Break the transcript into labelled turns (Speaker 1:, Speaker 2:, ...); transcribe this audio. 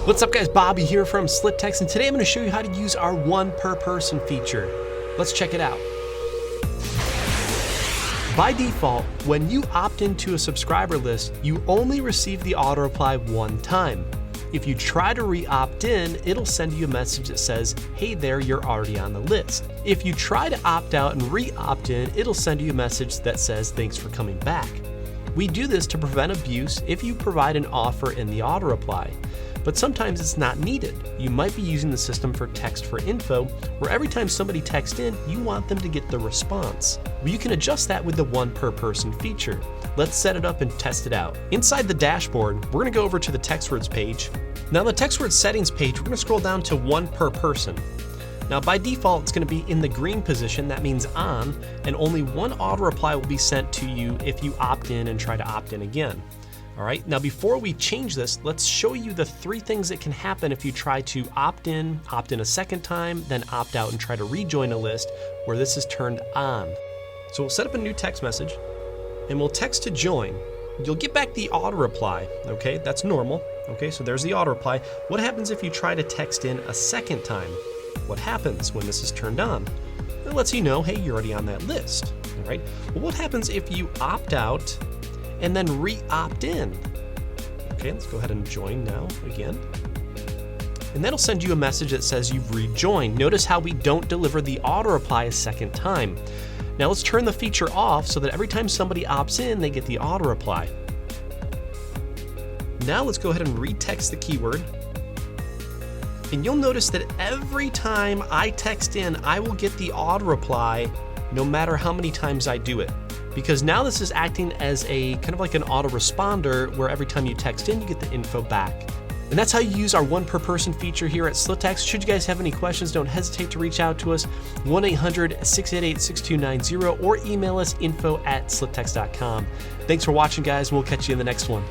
Speaker 1: What's up guys, Bobby here from SlickText, and today I'm going to show you how to use our one per person feature. Let's check it out. By default, when you opt into a subscriber list, you only receive the auto reply one time. If you try to re-opt in, it'll send you a message that says, hey there, you're already on the list. If you try to opt out and re-opt in, it'll send you a message that says, thanks for coming back. We do this to prevent abuse if you provide an offer in the auto reply. But sometimes it's not needed. You might be using the system for text for info, where every time somebody texts in, you want them to get the response. Well, you can adjust that with the one per person feature. Let's set it up and test it out. Inside the dashboard, we're gonna go over to the text words page. Now the text words settings page, we're gonna scroll down to one per person. Now by default, it's gonna be in the green position, that means on, and only one auto reply will be sent to you if you opt in and try to opt in again. All right, now before we change this, let's show you the three things that can happen if you try to opt in a second time, then opt out and try to rejoin a list where this is turned on. So we'll set up a new text message and we'll text to join. You'll get back the auto reply, okay? That's normal, okay? So there's the auto reply. What happens if you try to text in a second time? What happens when this is turned on? It lets you know, hey, you're already on that list, all right? Well, what happens if you opt out and then re-opt in? Okay, let's go ahead and join now again. And that'll send you a message that says you've rejoined. Notice how we don't deliver the auto reply a second time. Now let's turn the feature off so that every time somebody opts in, they get the auto reply. Now let's go ahead and retext the keyword. And you'll notice that every time I text in, I will get the auto reply no matter how many times I do it. Because now this is acting as a kind of like an autoresponder where every time you text in, you get the info back. And that's how you use our one per person feature here at SlickText. Should you guys have any questions, don't hesitate to reach out to us, 1-800-688-6290, or email us info@slicktext.com. Thanks for watching guys, and we'll catch you in the next one.